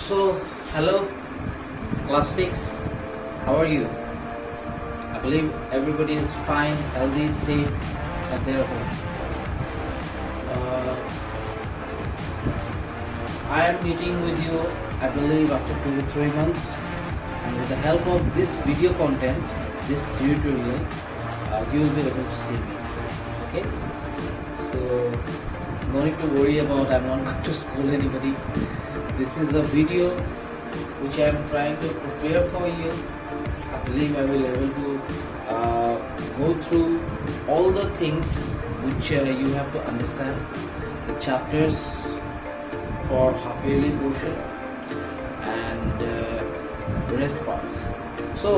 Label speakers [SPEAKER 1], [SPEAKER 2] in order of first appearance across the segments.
[SPEAKER 1] So, hello, class 6. How are you? I believe everybody is fine, healthy, safe at their home. Uh, I am meeting with you, I believe, after 2 to 3 months, and with the help of this video content, this tutorial, you will be able to see me. Okay? So, no need to worry about I'm not going to school anybody. This is a video which I am trying to prepare for you. I believe I will be able to go through all the things which you have to understand, the chapters for half yearly portion and the rest parts. So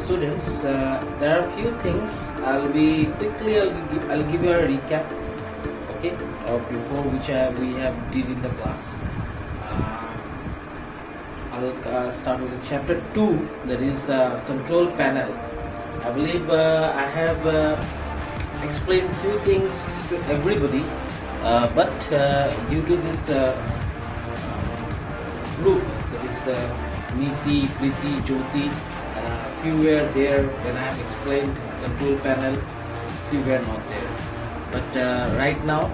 [SPEAKER 1] students, there are a few things I'll give you a recap, okay, before which we have did in the class. I'll start with the chapter 2, that is control panel. I believe I have explained few things to everybody, but due to this group, that is Niti, Priti, Jyoti, few were there when I have explained control panel, few were not there. But right now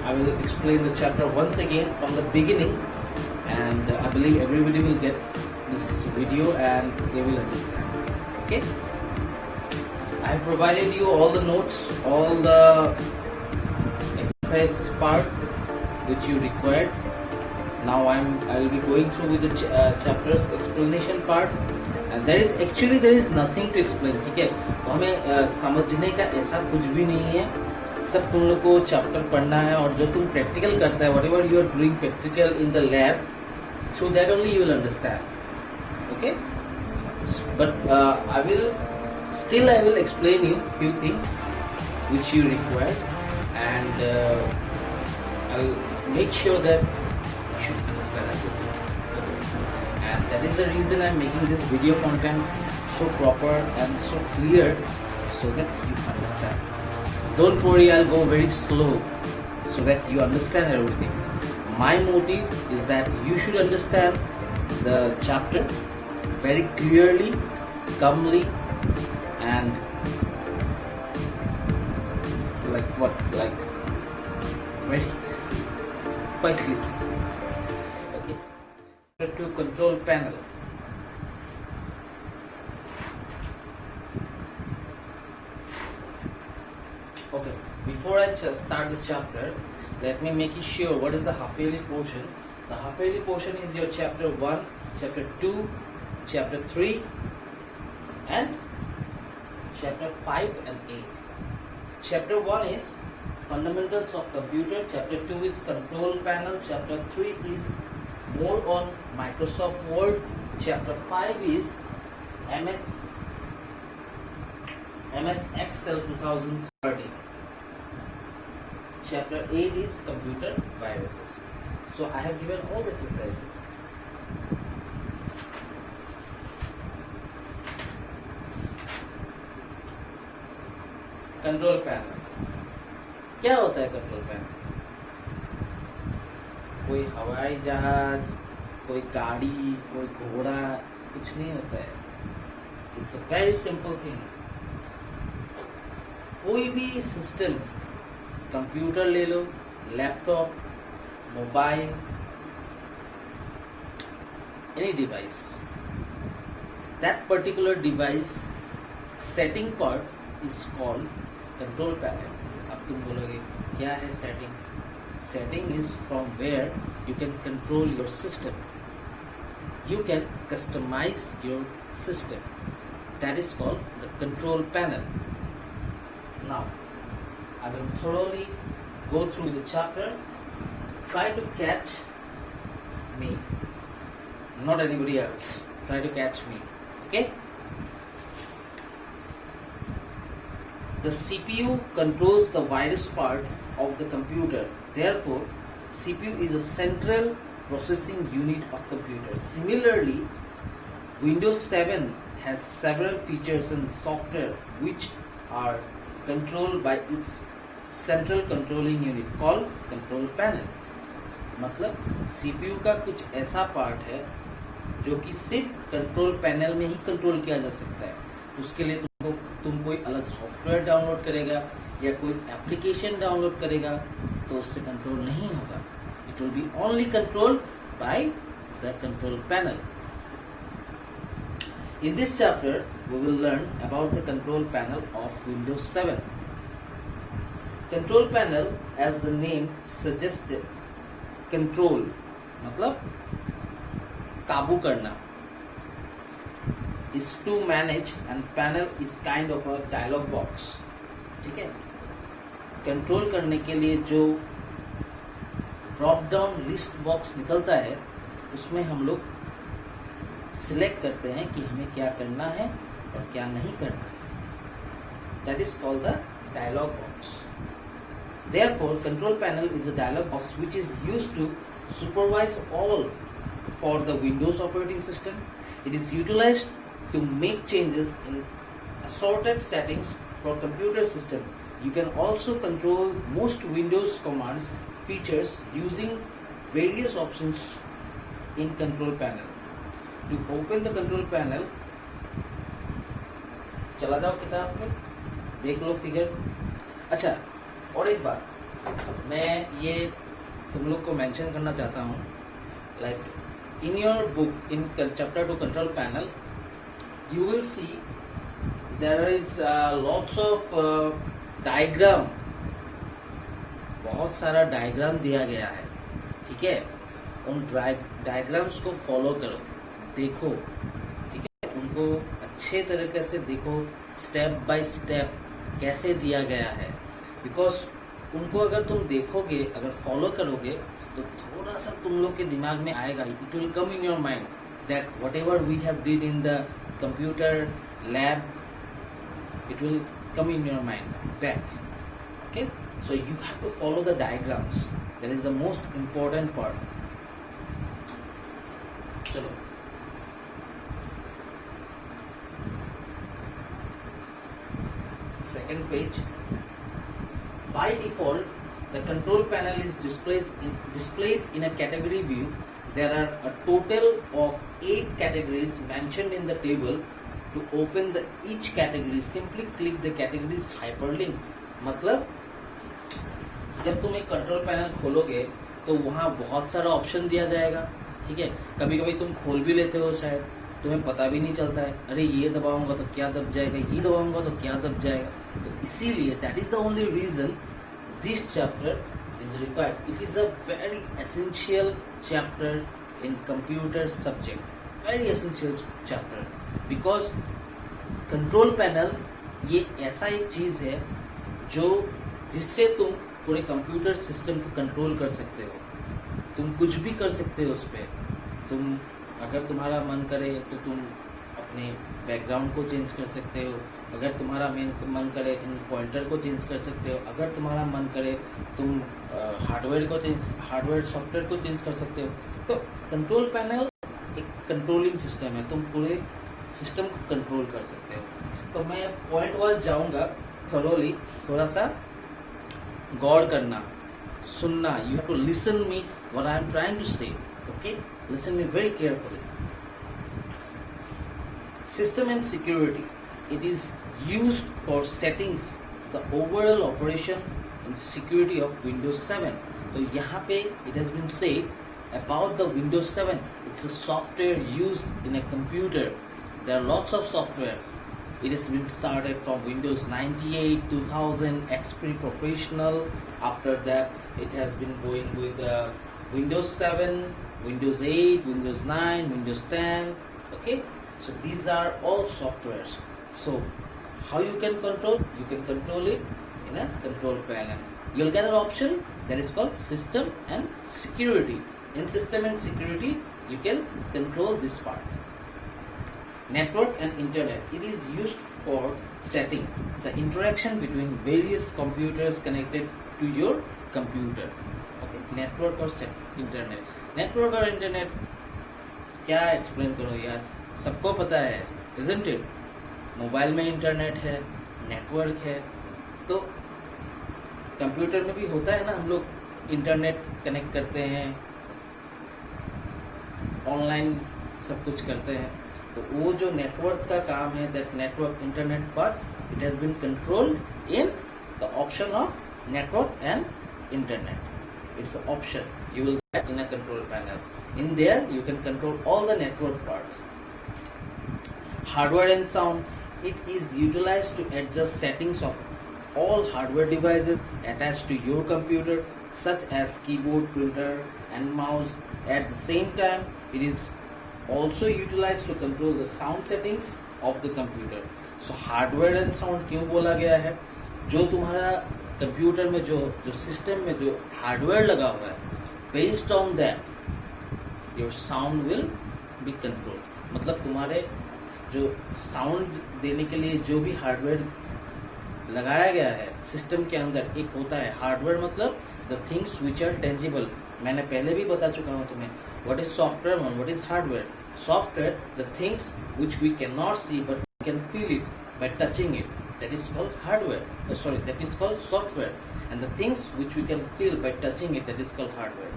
[SPEAKER 1] I will explain the chapter once again from the beginning, and I believe everybody will get this video and they will understand. Okay, I have provided you all the notes, all the exercises part which you required. Now I will be going through with the chapters explanation part, and there is nothing to explain. ठीक है, हमें समझने का ऐसा कुछ भी नहीं है, सब तुम लोग को चैप्टर पढ़ना है, और जो तुम प्रैक्टिकल करता है, whatever you are doing practical in the lab, through that only you will understand. Okay, but I will explain you few things which you require, and I'll make sure that you should understand everything. And that is the reason I'm making this video content so proper and so clear, so that you understand. Don't worry, I'll go very slow so that you understand everything. My motive is that you should understand the chapter very clearly, calmly, and very quickly. Okay. To control panel. Okay. Before I start the chapter, let me make you sure what is the half yearly portion. The half yearly portion is your chapter 1, chapter 2, chapter 3, and chapter 5 and 8. Chapter 1 is fundamentals of computer, chapter 2 is control panel, chapter 3 is more on Microsoft Word, chapter 5 is MS Excel 2013. Chapter 8 is computer viruses. So I have given all the exercises. Control panel क्या होता है? Control panel कोई हवाई जहाज, कोई गाड़ी, कोई घोड़ा, कुछ नहीं होता है. It's a very simple thing. कोई भी सिस्टम, कंप्यूटर ले लो, laptop, mobile, any device, that particular device setting part is called control panel. अब तुम बोलोगे क्या है setting? Setting is from where you can control your system. You can customize your system. That is called the control panel. Now, I will thoroughly go through the chapter. Try to catch me, not anybody else. Try to catch me. Okay? The CPU controls the virus part of the computer. Therefore, CPU is a central processing unit of computer. Similarly, Windows 7 has several features and software which are controlled by its central controlling unit called control panel. मतलब CPU का कुछ ऐसा part है जो कि सिर्फ control panel में ही control किया जा सकता है। उसके लिए तुम कोई अलग सॉफ्टवेयर डाउनलोड करेगा या कोई एप्लीकेशन डाउनलोड करेगा तो उससे कंट्रोल नहीं होगा। It will be only controlled by the control panel. In this chapter, we will learn about the control panel of Windows 7. Control panel, as the name suggested, control मतलब काबू करना, is to manage and panel is kind of a dialog box. ठीक है, control करने के लिए जो drop down list box निकलता है उसमें हम लोग सिलेक्ट करते हैं कि हमें क्या करना है और क्या नहीं करना है। That is called the dialog box. Therefore, control panel is a dialog box which is used to supervise all for the Windows operating system. It is utilized to make changes in assorted settings for computer system. You can also control most Windows commands features using various options in control panel. To open the control panel, चला जाओ किताब में, देख लो figure. अच्छा, और एक बात मैं ये तुम लोग को मेंशन करना चाहता हूँ, like in your book in chapter 2 control panel you will see there is lots of diagram, बहुत सारा डायग्राम दिया गया है। ठीक है, उन डायग्राम्स को फॉलो करो, देखो, ठीक है, उनको अच्छे तरीके से देखो, स्टेप बाय स्टेप कैसे दिया गया है। बिकॉज उनको अगर तुम देखोगे, अगर फॉलो करोगे तो थोड़ा सा तुम लोग के दिमाग में आएगा, it will come in your mind that whatever we have did in the computer lab, it will come in your mind back. Okay, so you have to follow the diagrams, that is the most important part. चलो, second page. By default, the control panel is displayed in a category view. There are a total of 8 categories mentioned in the table. To open each category, simply click the categories hyperlink. मतलब जब तुम एक control panel खोलोगे तो वहाँ बहुत सारा option दिया जाएगा। ठीक है, कभी कभी तुम खोल भी लेते हो, शायद तुम्हें पता भी नहीं चलता है, अरे ये दबाऊंगा तो क्या दब जाएगा, ये दबाऊंगा तो क्या दब जाएगा। तो इसीलिए that is the only reason this chapter is required. It is a very essential chapter in computer subject, very essential chapter, because control panel ये ऐसा एक चीज है जो जिससे तुम पूरे कंप्यूटर सिस्टम को कंट्रोल कर सकते हो। तुम कुछ भी कर सकते हो उस पर। तुम अगर तुम्हारा मन करे तो तुम अपने बैकग्राउंड को चेंज कर सकते हो, अगर तुम्हारा मन करे तुम पॉइंटर को चेंज कर सकते हो, अगर तुम्हारा मन करे तुम हार्डवेयर सॉफ्टवेयर को चेंज कर सकते हो। तो कंट्रोल पैनल एक कंट्रोलिंग सिस्टम है, तुम पूरे सिस्टम को कंट्रोल कर सकते हो। तो मैं पॉइंट वाइज जाऊंगा, थोरोली, थोड़ा सा गौर करना, सुनना। You have to listen me what I am trying to say. Okay, listen me very carefully. System and security. It is used for settings the overall operation and security of Windows 7. So यहाँ पे it has been said about the Windows 7. It's a software used in a computer. There are lots of software. It has been started from Windows 98, 2000, XP Professional. After that, it has been going with Windows 7. Windows 8, Windows 9, Windows 10. Okay, so these are all softwares. So how you can control? You can control it in a control panel. You'll get an option that is called system and security. In system and security, you can control this part. Network and internet. It is used for setting the interaction between various computers connected to your computer. Okay, network or internet. Network और internet क्या explain करो यार, सबको पता है, isn't it? Mobile में internet है, network है, तो कंप्यूटर में भी होता है ना। हम लोग इंटरनेट कनेक्ट करते हैं, ऑनलाइन सब कुछ करते हैं, तो वो जो नेटवर्क का काम है, that network internet part, it has been controlled in the option of network and internet. It's an option you will get in a control panel. In there you can control all the network parts. Hardware and sound, it is utilized to adjust settings of all hardware devices attached to your computer, such as keyboard, printer and mouse. At the same time, it is also utilized to control the sound settings of the computer. So hardware and sound क्यों बोला गया है? जो तुम्हारा computer में जो system में जो हार्डवेयर लगा हुआ है, based on that your sound will be control. मतलब तुम्हारे जो साउंड देने के लिए जो भी हार्डवेयर लगाया गया है सिस्टम के अंदर, एक होता है हार्डवेयर, मतलब the things which are tangible. मैंने पहले भी बता चुका हूँ तुम्हें, what is software one, what is hardware. Software, the things which we can not see but we can feel it by touching it, that is called hardware, that is called software, and the things which we can feel by touching it, that is called hardware.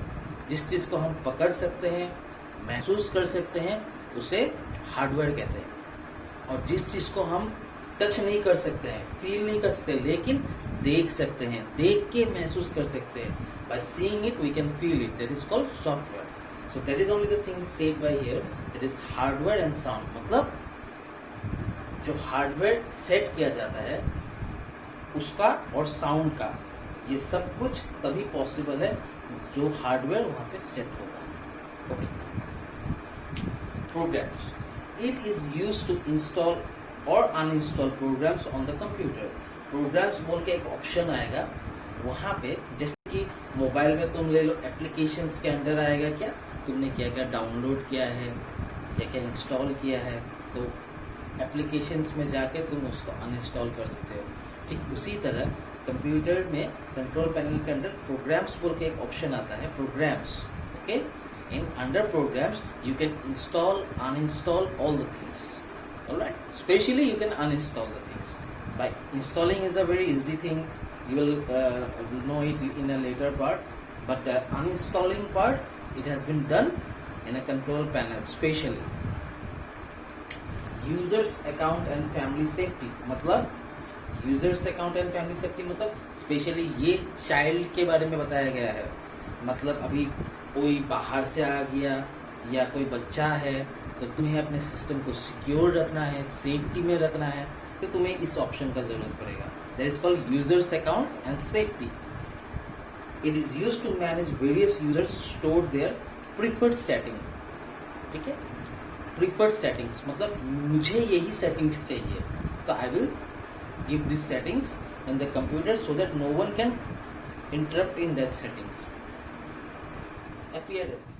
[SPEAKER 1] जिस चीज़ को हम पकड़ सकते हैं, महसूस कर सकते हैं, उसे हार्डवेयर कहते हैं। और जिस चीज़ को हम टच नहीं कर सकते हैं, फील नहीं कर सकते, लेकिन देख सकते हैं, देख के महसूस कर सकते हैं, by seeing it we can feel it, that is called software. So that is only the thing said by here, that is hardware and sound। मतलब जो हार्डवेयर सेट किया जाता है उसका और साउंड का, ये सब कुछ तभी पॉसिबल है जो हार्डवेयर वहाँ पे सेट होगा। Okay, programs, it is used to install और uninstall programs on the computer. Programs बोल के एक ऑप्शन आएगा वहाँ पे, जैसे कि मोबाइल में तुम ले लो, एप्लीकेशंस के अंदर आएगा क्या तुमने क्या क्या डाउनलोड किया है, क्या क्या इंस्टॉल किया है, तो एप्लीकेशंस में जाके तुम उसको अनइंस्टॉल कर सकते हो। ठीक उसी तरह कंप्यूटर में कंट्रोल पैनल के अंदर प्रोग्राम्स बोल के एक ऑप्शन आता है, programs. Okay, in under programs you can install uninstall all the things. Alright, specially you can uninstall the things by installing is a very easy thing, you will know it in a later part, but uninstalling part it has been done in a control panel specially. Users account and family safety, मतलब users account and family safety मतलब specially ये child के बारे में बताया गया है। मतलब अभी कोई बाहर से आ गया या कोई बच्चा है, तो तुम्हें अपने सिस्टम को सिक्योर रखना है, सेफ्टी में रखना है, तो तुम्हें इस ऑप्शन का जरूरत पड़ेगा। That is called users account and safety. It is used to manage various users store their preferred setting. ठीक है, प्रीफर्ड सेटिंग्स मतलब मुझे यही सेटिंग्स चाहिए, तो I will give this settings in the computer so that no one can interrupt in that settings. Appearance,